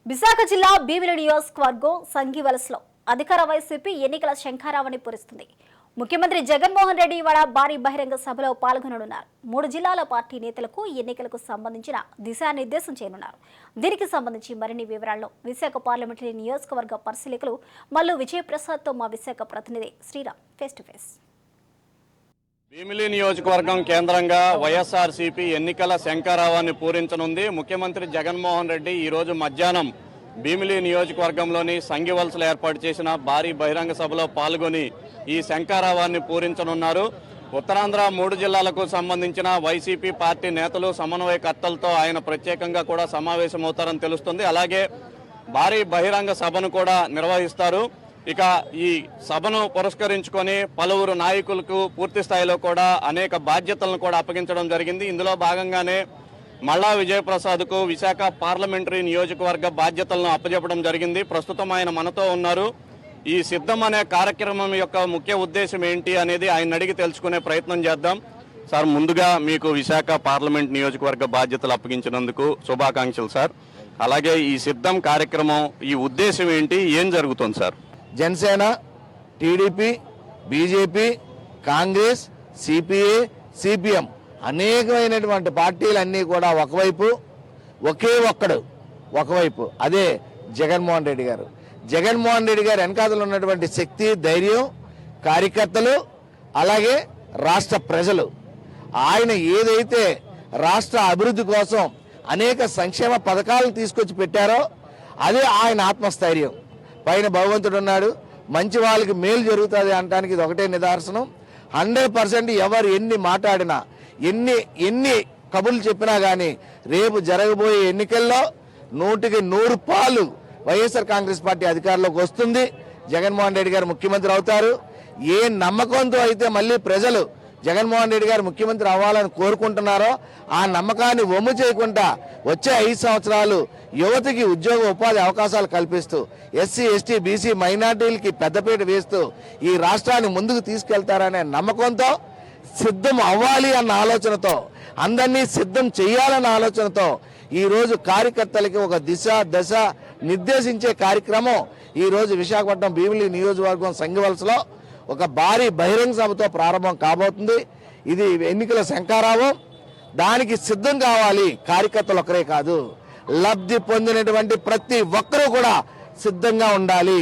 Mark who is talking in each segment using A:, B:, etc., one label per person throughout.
A: విశాఖ జిల్లా భీమిలి నియోజకవర్గం సంఘివలసలో అధికార వైసీపీ ఎన్నికల శంఖారావాన్ని పూరిస్తుంది. ముఖ్యమంత్రి జగన్మోహన్ రెడ్డి ఇవాళ భారీ బహిరంగ సభలో పాల్గొననున్నారు. 3 జిల్లాల పార్టీ నేతలకు ఎన్నికలకు సంబంధించిన దిశానిర్దేశం చేయనున్నారు. దీనికి సంబంధించి మరిన్ని వివరాలను విశాఖ పార్లమెంటరీ నియోజకవర్గ పరిశీలకులు మల్లు విజయప్రసాద్తో మా విశాఖ ప్రతినిధి Sriram face to face.
B: Bheemili నియోజకవర్గం కేంద్రంగా వైఎస్ఆర్సీపీ ఎన్నికల శంఖారావాన్ని పూరించనుంది. ముఖ్యమంత్రి జగన్మోహన్ రెడ్డి ఈరోజు మధ్యాహ్నం భీమిలి నియోజకవర్గంలోని సంఘివలసలో ఏర్పాటు చేసిన భారీ బహిరంగ సభలో పాల్గొని ఈ శంఖారావాన్ని పూరించనున్నారు. ఉత్తరాంధ్ర 3 జిల్లాలకు సంబంధించిన వైసీపీ పార్టీ నేతలు సమన్వయకర్తలతో ఆయన ప్రత్యేకంగా కూడా సమావేశమవుతారని తెలుస్తుంది. అలాగే భారీ బహిరంగ సభను కూడా నిర్వహిస్తారు. ఇక ఈ సభను పురస్కరించుకొని పలువురు నాయకులకు పూర్తి స్థాయిలో కూడా అనేక బాధ్యతలను కూడా అప్పగించడం జరిగింది. ఇందులో భాగంగానే మల్లా విజయప్రసాద్కు విశాఖ పార్లమెంటరీ నియోజకవర్గ బాధ్యతలను అప్పచెప్పడం జరిగింది. ప్రస్తుతం ఆయన మనతో ఉన్నారు. ఈ సిద్ధం అనే కార్యక్రమం యొక్క ముఖ్య ఉద్దేశం ఏంటి అనేది ఆయన అడిగి తెలుసుకునే ప్రయత్నం చేద్దాం. సార్, ముందుగా మీకు విశాఖ పార్లమెంట్ నియోజకవర్గ బాధ్యతలు అప్పగించినందుకు శుభాకాంక్షలు సార్. అలాగే ఈ సిద్ధం కార్యక్రమం ఈ ఉద్దేశం ఏంటి, ఏం జరుగుతుంది sir?
C: Janasena, TDP, BJP, Congress, CPI, CPM అనేకమైనటువంటి పార్టీలన్నీ కూడా ఒకవైపు, ఒకే ఒక్కడు ఒకవైపు, అదే జగన్మోహన్ రెడ్డి గారు. జగన్మోహన్ రెడ్డి గారు వెనకాతలు ఉన్నటువంటి శక్తి, ధైర్యం, కార్యకర్తలు, అలాగే రాష్ట్ర ప్రజలు. ఆయన ఏదైతే రాష్ట్ర అభివృద్ధి కోసం అనేక సంక్షేమ పథకాలను తీసుకొచ్చి పెట్టారో అదే ఆయన ఆత్మస్థైర్యం. పైన భగవంతుడు ఉన్నాడు, మంచి వాళ్ళకి మేలు జరుగుతుంది అనడానికి ఇది ఒకటే నిదర్శనం. 100% ఎవరు ఎన్ని మాట్లాడినా, ఎన్ని కబుర్లు చెప్పినా కానీ రేపు జరగబోయే ఎన్నికల్లో 100కి 100 పాలు వైఎస్ఆర్ కాంగ్రెస్ పార్టీ అధికారంలోకి వస్తుంది. జగన్మోహన్ రెడ్డి గారు ముఖ్యమంత్రి అవుతారు. ఏ నమ్మకంతో అయితే మళ్ళీ ప్రజలు జగన్మోహన్ రెడ్డి గారు ముఖ్యమంత్రి అవ్వాలని కోరుకుంటున్నారో ఆ నమ్మకాన్ని వమ్ము చేయకుండా వచ్చే 5 సంవత్సరాలు యువతకి ఉద్యోగ ఉపాధి అవకాశాలు కల్పిస్తూ, ఎస్సీ, ఎస్టీ, బీసీ మైనార్టీలకి పెద్దపీట వేస్తూ ఈ రాష్ట్రాన్ని ముందుకు తీసుకెళ్తారనే నమ్మకంతో, సిద్ధం అవ్వాలి అన్న ఆలోచనతో, అందరినీ సిద్ధం చేయాలన్న ఆలోచనతో ఈరోజు కార్యకర్తలకి ఒక దశ నిర్దేశించే కార్యక్రమం ఈరోజు విశాఖపట్నం భీమిలి నియోజకవర్గం సంఘివలసలో ఒక భారీ బహిరంగ సభతో ప్రారంభం కాబోతుంది. ఇది ఎన్నికల శంఖారావం. దానికి సిద్ధం కావాలి కార్యకర్తలు ఒక్కరే కాదు, లబ్ధి పొందినటువంటి ప్రతి ఒక్కరూ కూడా సిద్ధంగా ఉండాలి.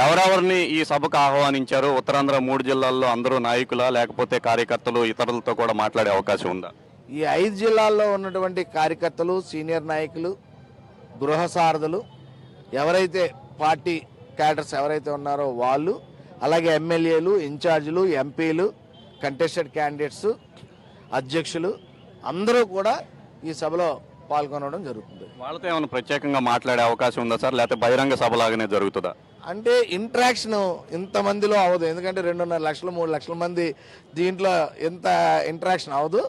B: ఎవరెవరిని ఈ సభకు ఆహ్వానించారు? ఉత్తరాంధ్ర 3 జిల్లాల్లో అందరూ నాయకులా, లేకపోతే కార్యకర్తలు ఇతరులతో కూడా మాట్లాడే అవకాశం ఉందా?
C: ఈ 5 జిల్లాల్లో ఉన్నటువంటి కార్యకర్తలు, సీనియర్ నాయకులు, గృహ సారథులు, ఎవరైతే పార్టీ క్యాడర్స్ ఎవరైతే ఉన్నారో వాళ్ళు, అలాగే ఎమ్మెల్యేలు, ఇన్ఛార్జీలు, ఎంపీలు, కంటెస్టెడ్ క్యాండిడేట్స్, అధ్యక్షులు అందరూ కూడా ఈ సభలో పాల్గొనడం జరుగుతుంది.
B: వాళ్ళతో ఏమైనా ప్రత్యేకంగా మాట్లాడే అవకాశం ఉందా సార్, లేకపోతే బహిరంగ సభలాగానే జరుగుతుందా?
C: అంటే ఇంటరాక్షన్ ఇంతమందిలో అవ్వదు, ఎందుకంటే 2.5 లక్షలు 3 లక్షల మంది దీంట్లో ఎంత ఇంటరాక్షన్ అవ్వదు.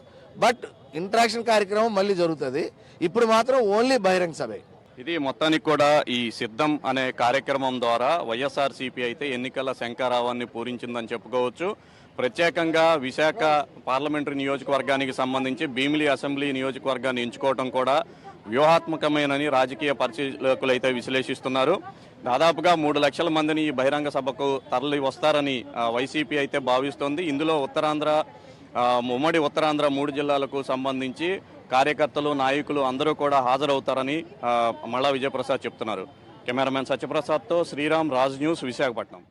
C: బట్ ఇంటరాక్షన్ కార్యక్రమం మళ్ళీ జరుగుతుంది. ఇప్పుడు మాత్రం ఓన్లీ బహిరంగ సభే.
B: ఇది మొత్తానికి కూడా ఈ సిద్ధం అనే కార్యక్రమం ద్వారా వైఎస్ఆర్సీపీ అయితే ఎన్నికల శంఖారావాన్ని పూరించిందని చెప్పుకోవచ్చు. ప్రత్యేకంగా విశాఖ పార్లమెంటరీ నియోజకవర్గానికి సంబంధించి భీమిలి అసెంబ్లీ నియోజకవర్గాన్ని ఎంచుకోవడం కూడా వ్యూహాత్మకమేనని రాజకీయ పరిశీలకులు అయితే విశ్లేషిస్తున్నారు. దాదాపుగా 3 లక్షల మందిని ఈ బహిరంగ సభకు తరలి వస్తారని వైసీపీ అయితే భావిస్తోంది. ఇందులో ఉమ్మడి ఉత్తరాంధ్ర 3 జిల్లాలకు సంబంధించి కార్యకర్తలు, నాయకులు అందరూ కూడా హాజరవుతారని మల్లా విజయప్రసాద్ చెప్తున్నారు. కెమెరామెన్ సత్యప్రసాద్తో శ్రీరామ్, రాజ్ న్యూస్, విశాఖపట్నం.